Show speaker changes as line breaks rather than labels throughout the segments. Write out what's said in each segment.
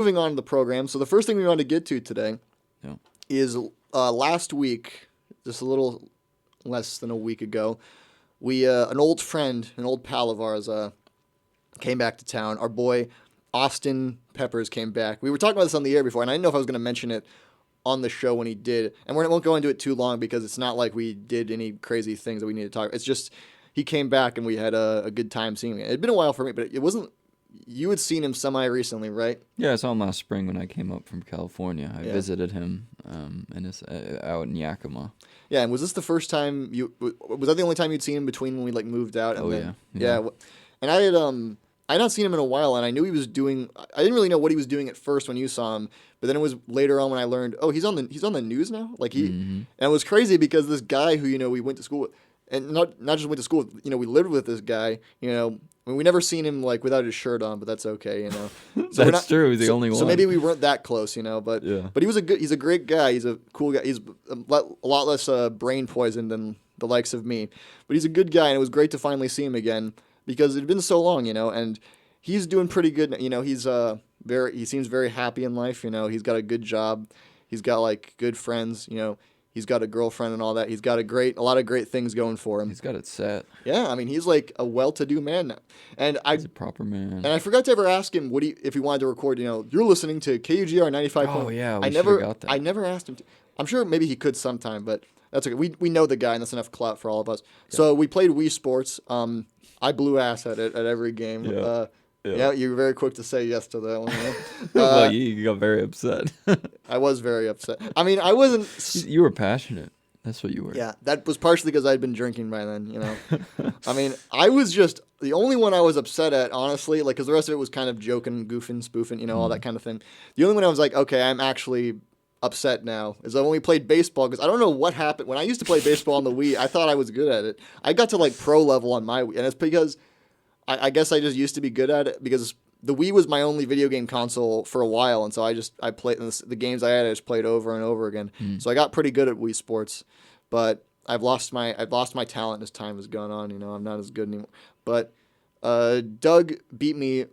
moving on to the program. So the first thing we want to get to today
Yeah.
is last week, just a little less than a week ago, we an old friend, an old pal of ours, came back to town. Our boy Austin Peppers came back. We were talking about this on the air before, and I didn't know if I was going to mention it on the show when he did. And we won't go into it too long because it's not like we did any crazy things that we need to talk. It's just he came back and we had a good time seeing him. It had been a while for me, but it wasn't. You had seen him semi recently, right?
Yeah, I saw him last spring when I came up from California. I
Yeah.
visited him out in Yakima.
Yeah, and was this the first time you? Was that the only time you'd seen him between when we moved out? And
Oh,
then,
yeah.
And I had not seen him in a while, and I knew he was doing. I didn't really know what he was doing at first when you saw him, but then it was later on when I learned, oh, he's on the news now. And it was crazy because this guy who we went to school with, and not just went to school with, we lived with this guy, we never seen him without his shirt on, but that's okay, So
That's true. He's the only one.
So maybe we weren't that close, but
Yeah.
but he's a great guy. He's a cool guy. He's a lot less brain poison than the likes of me, but he's a good guy, and it was great to finally see him again because it had been so long, and he's doing pretty good. He seems very happy in life. He's got a good job. He's got good friends. He's got a girlfriend and all that. He's got a lot of great things going for him.
He's got it set.
Yeah, I mean, he's a well-to-do man now. And
He's a proper man.
and I forgot to ever ask him if he wanted to record. You're listening to KUGR 95.
Oh, yeah, we
I
should've
never
got that.
I never asked him. I'm sure maybe he could sometime, but that's okay. We know the guy, and that's enough clout for all of us. Yeah. So we played Wii Sports. I blew ass at it at every game.
Yeah.
Yeah, you were very quick to say yes to that one.
Well, you got very upset.
I was very upset. I mean, I wasn't.
You were passionate. That's what you were.
Yeah, that was partially because I'd been drinking by then, I mean, I was just the only one I was upset at, honestly, because the rest of it was kind of joking, goofing, spoofing, all that kind of thing. The only one I was like, okay, I'm actually upset now is I only played baseball because I don't know what happened. When I used to play baseball on the Wii, I thought I was good at it. I got to pro level on my Wii, and it's because I guess I just used to be good at it because the Wii was my only video game console for a while, and so I played the games I had. I just played over and over again. So I got pretty good at Wii Sports, but I've lost my talent as time has gone on. I'm not as good anymore. But Doug beat me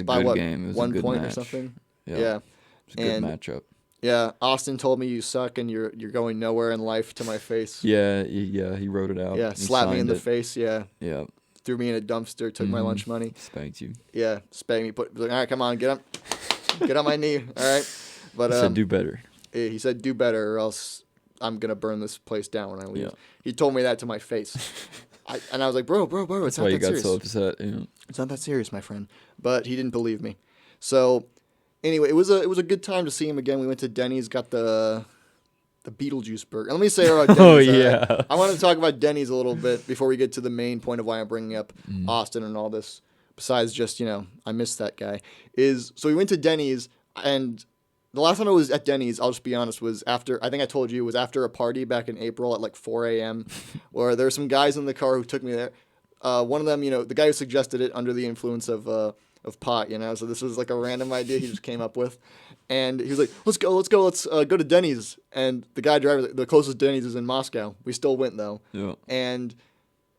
by
good game. It was
1
a good
point
match.
or something.
Yeah.
Yeah.
It's a good matchup.
Yeah, Austin told me you suck and you're going nowhere in life to my face.
Yeah, he wrote it out.
Yeah,
He
slapped me in
signed
the
it.
face. Yeah.
Yeah.
Threw me in a dumpster, took my lunch money.
Spanked you.
Yeah, spanked me. All right, come on, get on my knee. All right, but
He said do better.
he said do better, or else I'm gonna burn this place down when I leave.
Yeah.
He told me that to my face, and I was like, bro, it's
That's
not
why
that
you got
serious.
so upset. Yeah.
It's not that serious, my friend. But he didn't believe me. So anyway, it was a good time to see him again. We went to Denny's, got the Beetlejuice burger. And let me say about Denny's.
Oh, yeah.
I want to talk about Denny's a little bit before we get to the main point of why I'm bringing up Austin and all this. Besides just, I miss that guy. So we went to Denny's, and the last time I was at Denny's, I'll just be honest, was after, I think I told you, it was after a party back in April at 4 a.m. where there were some guys in the car who took me there. One of them, the guy who suggested it under the influence of pot, so this was a random idea he just came up with. And he was like, let's go to Denny's. And the guy driving, the closest Denny's is in Moscow. We still went, though.
Yeah.
And,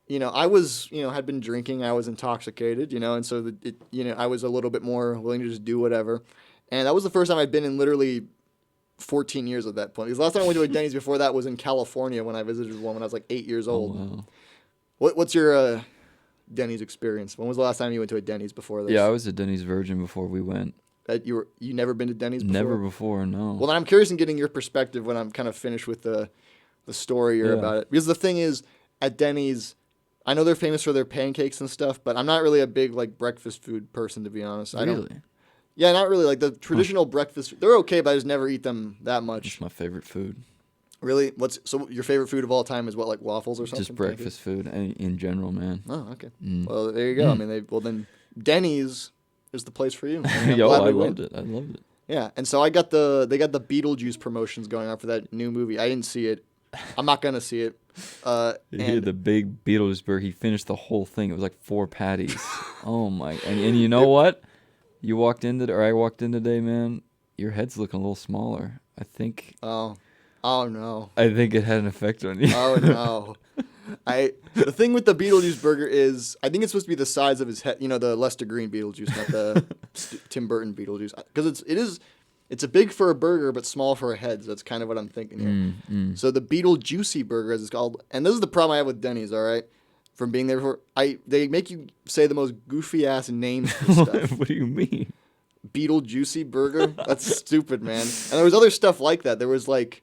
I was, had been drinking. I was intoxicated, and so, I was a little bit more willing to just do whatever. And that was the first time I'd been in literally 14 years at that point. Because the last time I went to a Denny's before that was in California when I visited one when I was 8 years old.
Oh, wow.
What's your Denny's experience? When was the last time you went to a Denny's before this?
Yeah, I was a Denny's virgin before we went.
You never been to Denny's before?
Never before, no.
Well, then I'm curious in getting your perspective when I'm kind of finished with the story about it. Because the thing is, at Denny's, I know they're famous for their pancakes and stuff, but I'm not really a big breakfast food person, to be honest.
Really?
Yeah, not really. The traditional breakfast, they're okay, but I just never eat them that much.
It's my favorite food.
Really? So your favorite food of all time is what, waffles or something?
Just breakfast food in general, man.
Oh, okay. Well, there you go. I mean, then Denny's is the place for you. I mean,
Yo,
glad
I
we
loved
went.
it. I loved it.
Yeah, and so they got the Beetlejuice promotions going on for that new movie. I didn't see it. I'm not gonna see it.
He had the big Beetlejuice burger. He finished the whole thing. It was 4 patties. Oh my! And you know what? I walked in today, man. Your head's looking a little smaller. I think.
Oh no.
I think it had an effect on you.
Oh no. The thing with the Beetlejuice burger is, I think it's supposed to be the size of his head. You know, the Lester Green Beetlejuice, not the Tim Burton Beetlejuice. Because it's a big for a burger, but small for a head. So that's kind of what I'm thinking here. So the Beetlejuicy burger, as it's called, and this is the problem I have with Denny's. All right, from being there before, they make you say the most goofy ass names for stuff.
What do you mean?
Beetlejuicy burger? That's stupid, man. And there was other stuff like that. There was like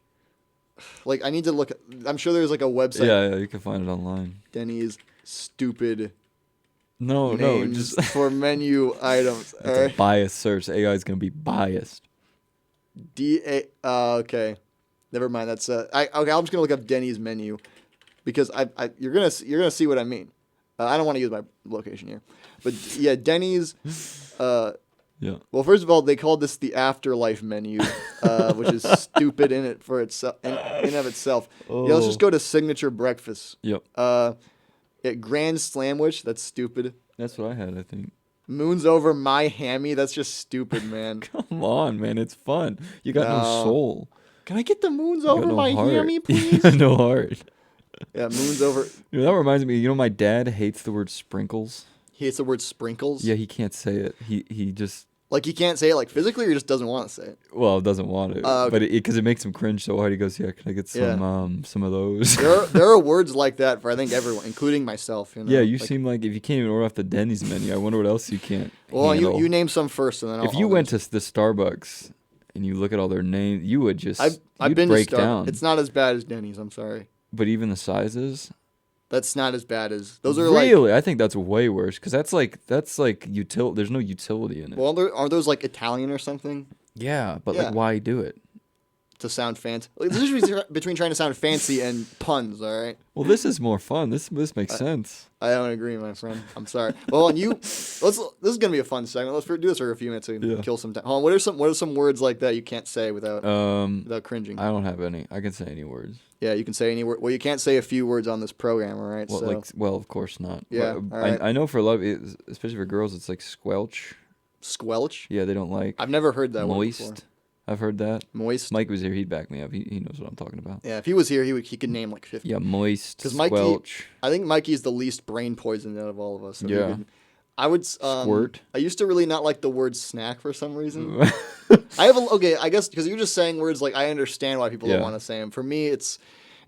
I need to look. I'm sure there's like a website.
Yeah, you can find it online.
Denny's stupid.
No,
names
just
for menu items.
it's a biased search. AI is gonna be biased.
Okay, never mind. That's okay. I'm just gonna look up Denny's menu because you're gonna see what I mean. I don't want to use my location here, but yeah, Denny's.
Yeah.
Well, first of all, they called this the afterlife menu, which is stupid in and of itself.
Oh.
Yeah, let's just go to signature breakfast.
Yep.
Grand Slamwich. That's stupid.
That's what I had, I think.
Moons over my hammy. That's just stupid, man.
Come on, man. It's fun. You got no soul.
Can I get the moons over my hammy, please?
No heart.
Yeah, moons over.
You know, that reminds me. You know, my dad hates the word sprinkles.
He hates the word sprinkles?
Yeah, he can't say it. He just...
Like, he can't say it, like, physically, or he just doesn't want to say it?
Well, doesn't want it.
Okay.
But because it makes him cringe so hard, he goes, yeah, can I get some of those?
There are words like that for, I think, everyone, including myself. You know?
Yeah, you seem like if you can't even order off the Denny's menu, I wonder what else you can't handle.
You name some first, and then I'll...
If you went to the Starbucks and you look at all their names, you would just...
I've been
break
to
down.
It's not as bad as Denny's, I'm sorry.
But even the sizes...
That's not as bad as... Those are
really? I think that's way worse, because that's like there's no utility in it.
Well, aren't those like Italian or something?
Yeah, but like why do it?
To sound fancy. Like, this is between trying to sound fancy and puns, all right?
Well, this is more fun. This makes sense.
I don't agree, my friend. I'm sorry. Well, this is gonna be a fun segment. Let's do this for a few minutes and kill some time. Hold on, what are some words like that you can't say without cringing?
I don't have any. I can say any words.
Yeah, you can say any word. Well, you can't say a few words on this program, all right?
Well, of course not.
Yeah,
but
all right.
I know for a lot of it, especially for girls, it's like squelch.
Squelch?
Yeah, they don't like.
I've never heard that
moist.
word before.
I've heard that.
Moist.
Mike was here. He'd back me up. He knows what I'm talking about.
Yeah, if he was here, he could name like 50.
Yeah, moist. Squelch.
I think Mikey's the least brain poisoned out of all of us. So
yeah.
I would
squirt.
I used to really not like the word snack for some reason. I guess because you're just saying words like I understand why people don't want to say them. For me, it's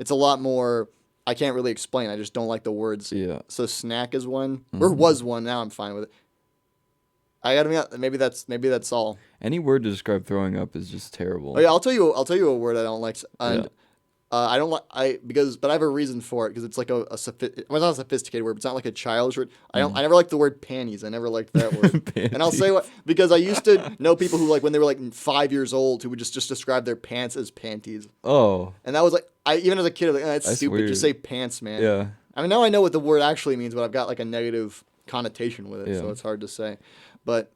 a lot more. I can't really explain. I just don't like the words.
Yeah.
So snack is one, or was one. Now I'm fine with it. I gotta be. Maybe that's all.
Any word to describe throwing up is just terrible.
Oh yeah, I'll tell you a word I don't like. And I don't like but I have a reason for it because it's like well, it's not a sophisticated word. But it's not like a child's word. I never liked the word panties. I never liked that word. And I'll say what because I used to know people who like when they were like 5 years old who would just describe their pants as panties.
Oh.
And that was like even as a kid I was like that's stupid.
Weird.
Just say pants, man.
Yeah.
I mean now I know what the word actually means, but I've got like a negative connotation with it, so it's hard to say. But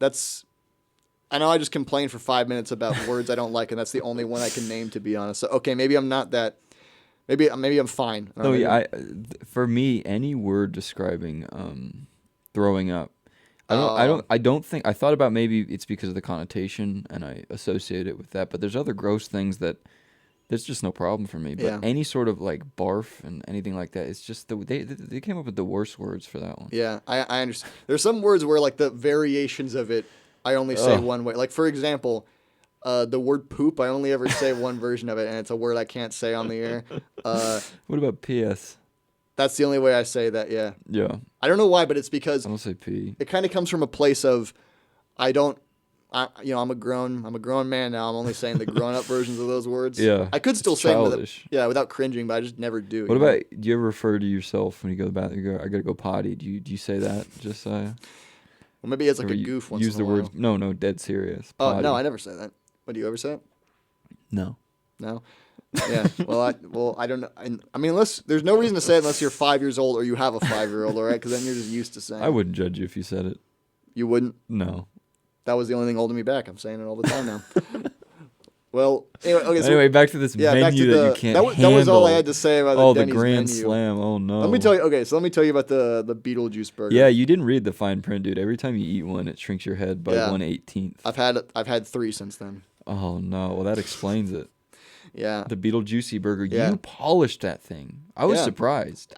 I know I just complained for 5 minutes about words I don't like, and that's the only one I can name, to be honest. So, okay, maybe I'm not that. Maybe I'm fine.
No, yeah. For me, any word describing throwing up, I don't think I thought about maybe it's because of the connotation, and I associate it with that. But there's other gross things that there's just no problem for me. But any sort of like barf and anything like that, it's just they came up with the worst words for that one.
Yeah, I understand. There's some words where like the variations of it. I only say one way. Like, for example, the word poop, I only ever say one version of it, and it's a word I can't say on the air.
What about PS?
That's the only way I say that, yeah.
Yeah.
I don't know why, but it's because...
I don't say P.
It kind of comes from a place of, I'm a grown man now. I'm only saying the grown-up versions of those words.
Yeah.
I could still say them without cringing, but I just never do.
What about, do you ever refer to yourself when you go to the bathroom? You go, I gotta go potty. Do you say that? Just
Well, maybe it's like a goof once in a while.
Use the words. No, dead serious.
Potty. Oh, no, I never say that. What, do you ever say it?
No.
No? Yeah. Well, I don't know. I mean, there's no reason to say it unless you're 5 years old or you have a 5-year-old, all right? Because then you're just used to saying it.
I wouldn't judge you if you said it.
You wouldn't?
No.
That was the only thing holding me back. I'm saying it all the time now. Well,
anyway, back to this menu that you can't handle.
That was all I had to say about the Denny's
Grand
menu.
Slam. Oh, no.
Let me tell you about the Beetlejuice burger.
Yeah, you didn't read the fine print, dude. Every time you eat one, it shrinks your head by 1/18.
I've had 3 since then.
Oh, no. Well, that explains it.
Yeah.
The Beetlejuicy burger. Yeah. You polished that thing. I was surprised.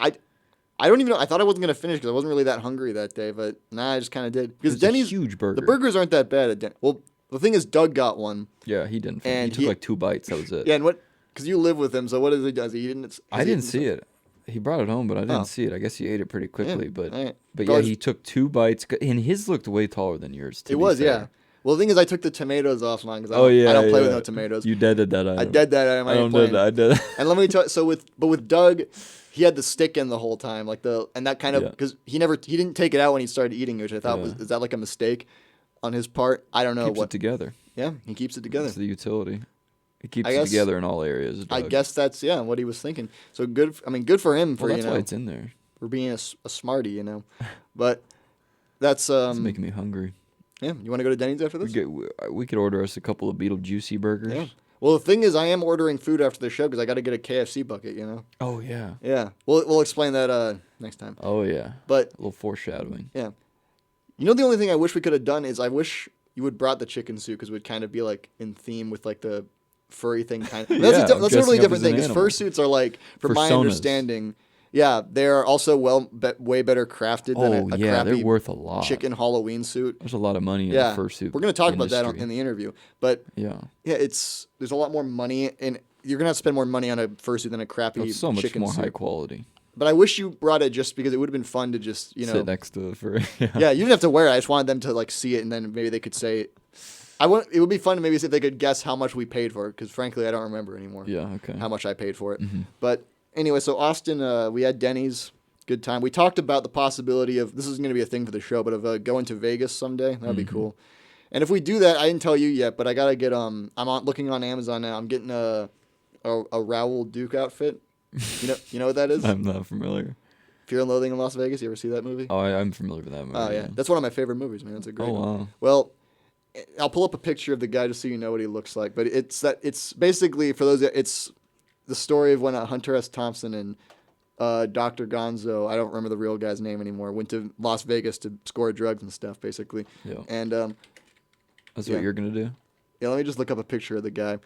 I don't even know. I thought I wasn't gonna finish because I wasn't really that hungry that day, but nah, I just kind of did. Because
It's a
Denny's
huge burger.
The burgers aren't that bad at Denny's. Well, the thing is, Doug got one.
Yeah, he didn't.
And
He took like 2 bites. That was it.
Yeah, and what? Because you live with him, so what does he does? He didn't.
I didn't see it. He brought it home, but I didn't
Oh.
see it. I guess he ate it pretty quickly. But
Right.
but
Probably
yeah, he took 2 bites, and his looked way taller than yours. To
It
be
was,
fair.
yeah. Well, the thing is, I took the tomatoes off mine because
Oh yeah,
I don't play with
yeah.
no tomatoes.
You deaded that item.
I dead that item.
I don't dead that. I did that.
And let me tell you, so with Doug, he had the stick in the whole time, and that kind of
Yeah.
because he didn't take it out when he started eating, which I thought
Yeah.
is that like a mistake on his part? I don't know
Keeps
what.
it together.
Yeah, he keeps it together.
It's the utility. He keeps
I
it
guess-
together in all areas.
I
Doug.
guess that's what he was thinking. So good. Good for him for
Well, that's why
you know
it's in there.
for being a smarty, you know. But that's
It's making me hungry.
yeah. You want to go to Denny's after this?
We could order us a couple of Beetlejuicy burgers.
Yeah. Well, the thing is, I am ordering food after the show because I got to get a KFC bucket, you know.
Oh yeah.
Yeah. We'll explain that next time.
Oh yeah.
But
A little foreshadowing.
yeah, you know the only thing I wish we could have done is I wish you would brought the chicken suit because it would kind of be like in theme with like the furry thing kind of.
Yeah,
That's a
I'm
really
dressing up
different
as an
thing because
animal.
fursuits are like, from my
Fursonas.
understanding, yeah, they're also way better crafted than
Oh
a
yeah,
crappy
they're worth a lot.
chicken Halloween suit.
There's a lot of money in
Yeah,
the fursuit.
we're gonna talk about that
industry.
in the interview, but
Yeah.
yeah, there's a lot more money and you're gonna have to spend more money on a fursuit than a crappy
It's so much
chicken
more
suit.
high quality.
But I wish you brought it just because it would have been fun to just
Sit next to the furry.
yeah, you didn't have to wear it. I just wanted them to like see it and then maybe they could say. It would be fun to maybe see if they could guess how much we paid for it because frankly I don't remember anymore.
Yeah. Okay.
How much I paid for it.
Mhm.
But anyway, so Austin, we had Denny's. Good time. We talked about the possibility of this is going to be a thing for the show, but of going to Vegas someday. That'd be cool. And if we do that, I didn't tell you yet, but I gotta get I'm looking on Amazon now. I'm getting a Raoul Duke outfit. You know what that is?
I'm not familiar.
Fear and Loathing in Las Vegas. You ever see that movie?
Oh, I'm familiar with that movie.
Oh yeah, that's one of my favorite movies, man. It's a great
Oh
one.
wow.
Well, I'll pull up a picture of the guy just so you know what he looks like. But it's basically for those. It's the story of when Hunter S. Thompson and Dr. Gonzo, I don't remember the real guy's name anymore, went to Las Vegas to score drugs and stuff, basically.
Yeah.
And
That's
yeah.
what you're gonna do.
yeah, let me just look up a picture of the guy.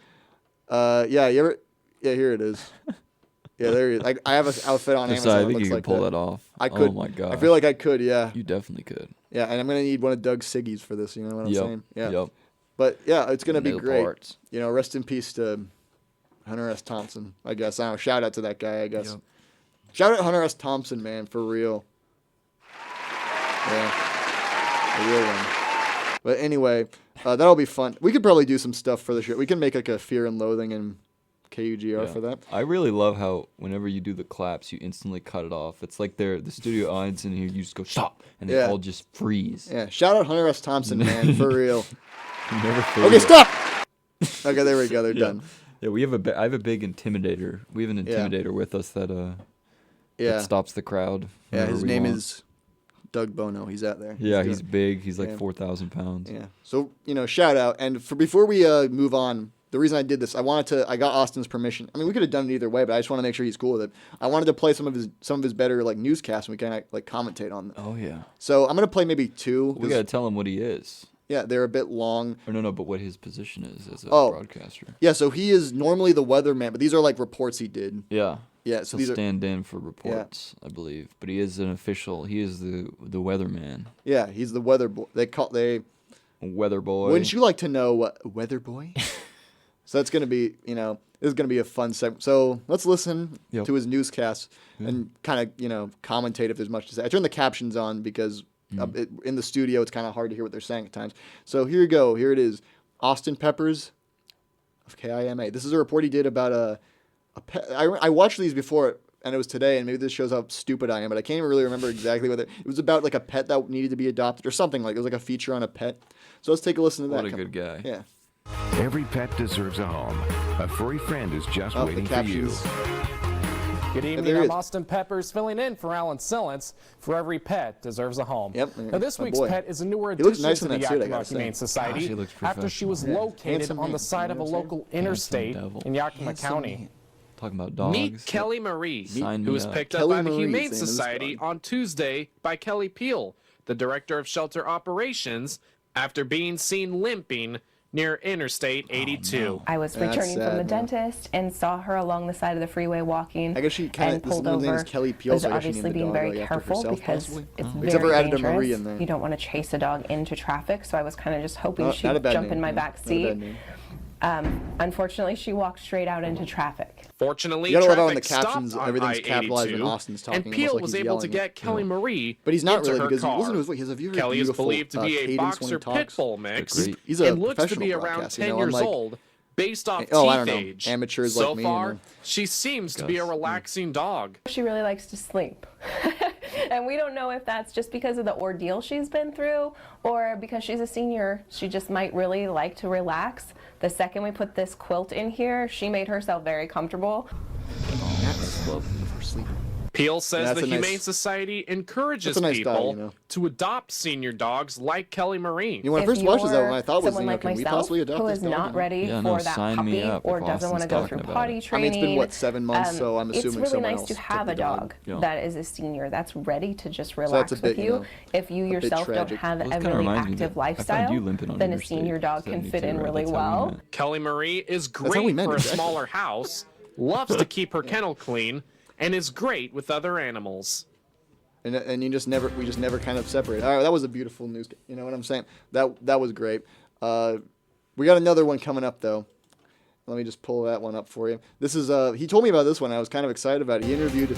Here it is. Yeah, there he is. I have an outfit on
Just,
Amazon.
I
that
think
looks
you can
like
pull
that.
that off.
I could.
Oh my god.
I feel like I could. Yeah.
you definitely could.
Yeah, and I'm gonna need one of Doug's Siggies for this. You know what I'm
Yep.
saying? Yeah.
Yep.
But yeah, it's gonna be
Nail
great.
parts.
You know, rest in peace to Hunter S. Thompson. I guess. I don't know. Shout out to that guy. I guess.
Yep.
Shout out Hunter S. Thompson, man, for real. Yeah, a real one. But anyway, that'll be fun. We could probably do some stuff for the show. We can make like a Fear and Loathing and KUGR
Yeah.
for that.
I really love how whenever you do the claps, you instantly cut it off. It's like the studio audience in here. You just go stop, and they
Yeah.
all just freeze.
Yeah, shout out Hunter S. Thompson, man, for real.
You never fade
Okay,
it.
stop. Okay, there we go. They're
Yeah.
done.
Yeah, we have I have a big intimidator. We have an
Yeah.
intimidator with us that
Yeah,
that stops the crowd.
yeah.
whenever
His
we
name
want.
is Doug Bono. He's out there.
Yeah,
good.
he's big. He's like
Yeah.
4,000 pounds.
Yeah. So, shout out. And before we move on, the reason I did this, I got Austin's permission. I mean, we could have done it either way, but I just want to make sure he's cool with it. I wanted to play some of his better like newscasts and we can like commentate on them.
Oh yeah.
So I'm gonna play maybe two.
We
'cause,
gotta tell him what he is.
yeah, they're a bit long.
Or no, but what his position is as a
Oh.
broadcaster.
Yeah, so he is normally the weatherman, but these are like reports he did.
Yeah.
Yeah, so
So
these are
stand in for reports, I believe. But he is an official. He is the weatherman.
yeah, he's the weather boy.
Weather boy.
Wouldn't you like to know what weather boy? So that's gonna be this is gonna be a fun segment. So let's listen
Yep.
to his newscast and kind of commentate if there's much to say. I turn the captions on because in the studio it's kind of hard to hear what they're saying at times. So here you go. Here it is. Austin Peppers of KIMA. This is a report he did about a pet. I watched these before and it was today, and maybe this shows how stupid I am, but I can't even really remember exactly whether it was about like a pet that needed to be adopted or something like it was like a feature on a pet. So let's take a listen to that.
What a good guy.
Yeah.
Every pet deserves a home. A furry friend is just
Oh, the
waiting for you.
captions.
Good
there
evening,
he
I'm
is.
Austin Peppers, filling in for Alan Sillence. For every pet deserves a home.
Yep,
Now, this
my
weyak's
boy.
pet is a newer
He looks
addition
nice
to
in
the
that suit, I
Yakima
gotta say.
Humane Society
Gosh, he looks
after she was
professional.
located
Handsome
on the
man,
side of a
you know what I'm
local interstate
devil.
in Yakima County.
Talking about dogs.
Meet Kelly Marie,
Sign
who
me
was
up.
picked
Kelly
up by the
Marie
Humane
is the name of this
Society
dog.
on Tuesday by Kelly Peel, the director of shelter operations, after being seen limping near Interstate 82.
I was
That's
returning from the
sad, man.
dentist and saw her along the side of the freeway walking.
I guess she kind
and
of.
pulled
Her name
over.
is Kelly Peel,
Was
so I guess she
obviously
named the
being
dog,
very
like, after
careful
herself,
because
possibly?
it's
Oh.
very
Except for added a
dangerous.
Marie in there.
You don't want to chase a dog into traffic, so I was kind of just hoping
Not a
she'd
bad
jump
name,
in my
yeah.
back
Not a
seat.
bad name.
Unfortunately, she walked straight out into traffic.
Fortunately,
You gotta love how in
traffic
the captions,
stopped on
everything's capitalized when
I-82,
Austin's talking,
and
almost
Peel
like
was
he's
able to
yelling
get
it.
Kelly Marie
But he's not
into
really,
her
because
car.
listen to his voice. He has a very
Kelly is
beautiful
believed to be a
cadence when he
boxer
talks.
pit bull mix
He's a
and looks to
professional
be around
broadcaster,
10
unlike-
years old based off
Oh, I
teeth
don't know.
age.
Amateurs
so
like me,
far, she seems to be a relaxing dog.
She really likes to sleep. And we don't know if that's just because of the ordeal she's been through or because she's a senior, she just might really like to relax. The second we put this quilt in here, she made herself very comfortable.
For sleeping.
Peel says
That's
the
a nice-
Humane Society encourages
that's a nice
people
dog, you know.
to adopt senior dogs like Kelly Marie.
You know, when I
If
first watched this,
you're
I thought was,
someone
you know,
like
can we
myself
possibly adopt
who
this
is
dog?
not ready
Yeah,
for
no,
that
sign me
puppy
up
or
if
doesn't want to
Austin's
go
talking
through
about
potty
it.
I mean,
training.
it's been, what, 7 months, so I'm assuming
it's really
someone
nice
else
to
took
have
the
a
dog.
dog
Yeah.
that is a senior that's ready to just
that's
relax
a bit,
with
you
you.
know,
If you
a bit
yourself don't
tragic.
have
Well,
a
it kinda
really
reminds me
active
that I found
lifestyle,
you limping on
then a
Interstate
senior dog can
72,
fit in
right?
really
That's how we
well.
met.
Kelly Marie is
how we
great
met,
for a
exactly.
smaller house, loves to keep her kennel clean, and is great with other animals.
And we just never kind of separate. All right, that was a beautiful news. You know what I'm saying? That was great. We got another one coming up though. Let me just pull that one up for you. This is he told me about this one. I was kind of excited about it. He interviewed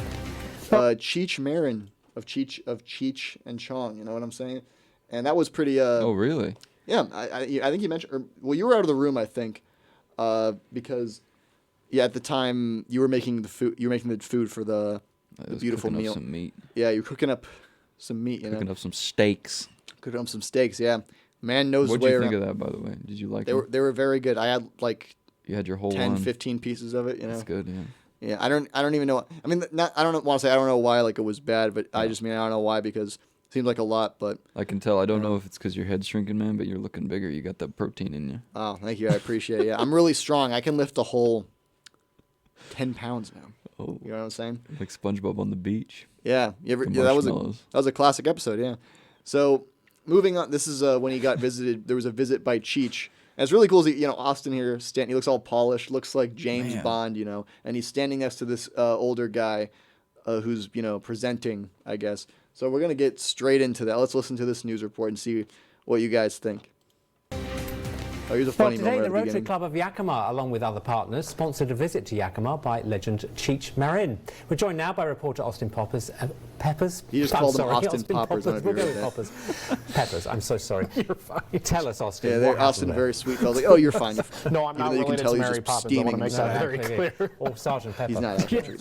Cheech Marin of Cheech and Chong. You know what I'm saying? And that was pretty.
Oh, really?
Yeah, I think you mentioned. Well, you were out of the room, I think, because at the time you were making the food. You were making the food for the
was
beautiful
cooking up
meal.
some meat.
Yeah, you're cooking up some meat. You know,
Cooking up some steaks.
cooking up some steaks. Yeah, man knows
What
his
did
way
you think
around.
of that, by the way? Did you like
They
it?
were very good. I had like
You had your whole
10,
one.
15 pieces of it. You know,
That's good, yeah.
yeah. I don't even know. I mean, I don't want to say I don't know why like it was bad, but I just mean I don't know why because it seemed like a lot. But
I can tell. I don't know if it's because your head's shrinking, man, but you're looking bigger. You got the protein in you.
oh, thank you. I appreciate it. Yeah, I'm really strong. I can lift a whole 10 pounds now.
Oh,
You know what I'm saying?
like SpongeBob on the beach.
Yeah.
The
That was
marshmallows.
a classic episode. Yeah. So moving on. This is when he got visited. There was a visit by Cheech. And it's really cool. Austin here, he looks all polished, looks like James
Man.
Bond, and he's standing next to this older guy who's, presenting, I guess. So we're going to get straight into that. Let's listen to this news report and see what you guys think. Oh, here's a
Well,
funny
today
moment
the
at the
Rotary
beginning.
Club of Yakima, along with other partners, sponsored a visit to Yakima by legend Cheech Marin. We're joined now by reporter Austin Peppers.
He just
I'm
called them
sorry,
Austin Poppers. I don't know
We'll
if you
go
heard
with Poppers. Peppers, I'm so sorry. You're fine. Tell us, Austin.
Yeah,
what
Austin
happened
very sweet. I was like, oh, you're fine. You're fine.
No, I'm
Even
not
though you can
related
tell
to
he's
Mary
just
Poppins. I want to
steaming
make
inside.
that very clear.
Or Sergeant Pepper.
He's not actually.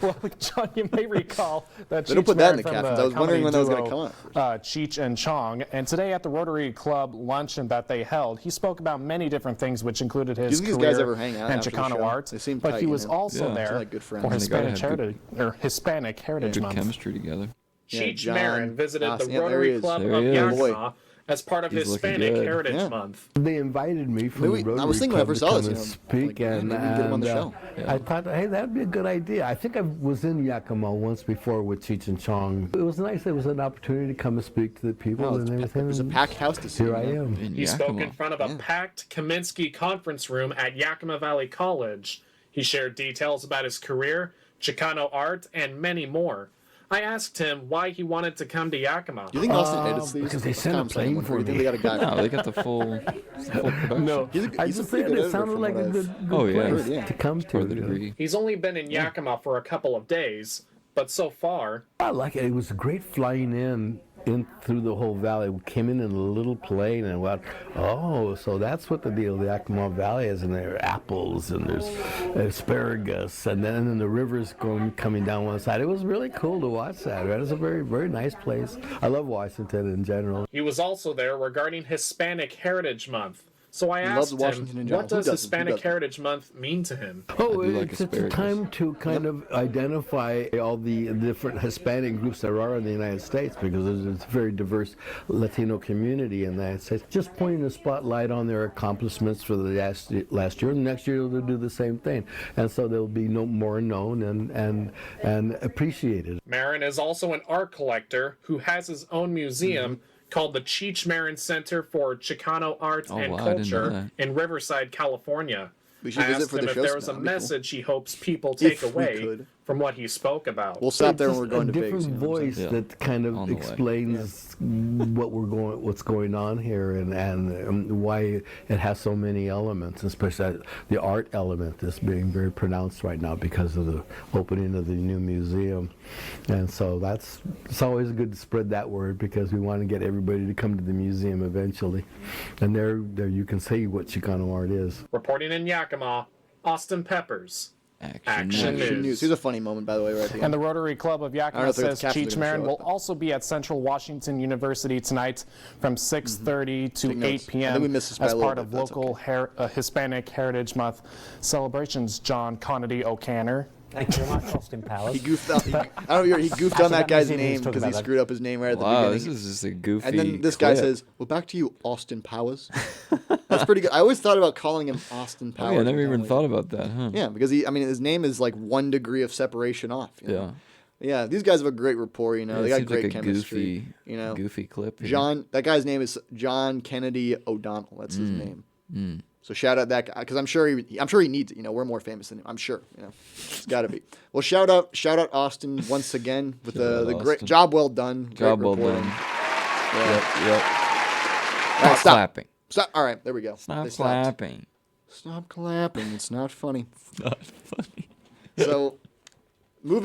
Well, John, you may recall that
They don't
Cheech
put that in
Marin
the
from
captions. I was wondering when that was gonna
comedy
come up.
duo, Cheech and Chong. And today at the Rotary Club luncheon that they held, he spoke about many different things, which included his
think these
career
guys ever hang out
and
after the
Chicano
show?
art.
They seem
But
tight,
he
you
was
know?
also
Yeah,
there
they're like good friends.
for
And
they gotta
Hispanic
have
Heritage, Hispanic Heritage
Good
Month.
chemistry together.
Yeah,
Cheech
John
Marin visited the
Austin. Yeah, there he
Rotary
is.
Club
There
of
he is.
Yakima as part of
He's looking
Hispanic
good.
Heritage
Yeah.
Month.
They invited me from
Maybe-
the Rotary
I was thinking when I
Club
first
to
saw
come
this,
and speak,
like, man, maybe we can get him on the show.
I thought, hey, that'd be a good idea. I think I was in Yakima once before with Cheech and Chong. It was nice. There was an opportunity to come and speak to the people
Oh,
and everything.
it was a packed house to see.
Here I
you know?
am.
In
He spoke
Yakima.
in front of a packed Kaminsky conference room at Yakima Valley College. He shared details about his career, Chicano art, and many more. I asked him why he wanted to come to Yakima.
Do you think Austin edits these?
because they
That's
sent
what
a
I'm saying.
plane
Or
for
you think
me.
they got a guy?
No, they got the full production.
No, I
he's a
just
pretty
said
good
it
editor
sounded
from
like
what
a
I've
good
Oh, yeah.
place
Yeah.
to come
For
to.
the
you know.
degree.
He's only been in Yakima for a couple of days, but so far,
I like it. It was great flying in through the whole valley. We came in a little plane and went, oh, so that's what the deal the Yakima Valley is, and there are apples and there's asparagus, and then the river's coming down one side. It was really cool to watch that. Right? It's a very, very nice place. I love Washington in general.
he was also there regarding Hispanic Heritage Month. So I
He loves
asked
Washington in
him,
general.
what
Who
does
doesn't? Who
Hispanic
doesn't?
Heritage Month mean to him?
Oh,
I do like
it's a
asparagus.
time to kind of identify all the different Hispanic groups there are in the United States, because there's a very diverse Latino community in the United States. Just pointing a spotlight on their accomplishments for the last year, and next year they'll do the same thing, and so they'll be more known and appreciated.
Marin is also an art collector who has his own museum called the Cheech Marin Center for Chicano Art and
wow, I didn't know
Culture in Riverside, California.
We should
I
visit
asked
for
him
the
if
show
there was a
sometime. That'd be cool.
message he hopes people take
If we
away
could.
from what he spoke about.
We'll stop there
It's
when we're
just
going
a
to
different
Vegas. You know what I'm
voice
saying?
that kind
On
of
the way.
explains what's going on here, and why it has so many elements, especially the art element that's being very pronounced right now because of the opening of the new museum. And so it's always good to spread that word, because we want to get everybody to come to the museum eventually. And there you can see what Chicano art is.
Reporting in Yakima, Austin Peppers.
Action
Action
news.
news.
Here's a funny moment, by the way, right at the
And
end.
the Rotary Club of
I don't know
Yakima
if the
says
captions are
Cheech
gonna
Marin
show
will
it, but-
also be at Central Washington University tonight from 6:30 to
Take notes.
8
I think
p.m.
we missed this by
as
a little
part
bit,
of
but that's
local Hispanic Heritage Month celebrations. John Conady O'Canner.
Thank you very much, Austin Powers.
He goofed up. He goofed on that guy's name because he screwed up his name right at the
Wow,
beginning.
this is just a goofy.
And then this guy
clip.
says, "Well, back to you, Austin Powers." That's pretty good. I always thought about calling him Austin
Oh,
Powers.
yeah, I never even
apparently.
thought about that, huh?
Yeah, because his name is like 1 degree of separation off. You know?
Yeah.
Yeah, these guys have a great rapport. You know,
Yeah,
they
it
got
seems
great
like a
chemistry.
goofy,
you know,
goofy clip. here.
that guy's name is John Kennedy O'Donnell. That's his name. So shout out that guy, because I'm sure he needs it. You know, we're more famous than him. I'm sure. You know, it's got to be. Well, shout out Austin once again with the great
Austin.
job well done.
Job
great
well
reporting.
done.
Yeah.
Yep.
All right, stop.
Clapping.
Stop. All right, there we go.
Stop
They stopped.
clapping.
Stop clapping. It's not funny.
Not funny.
So, moving.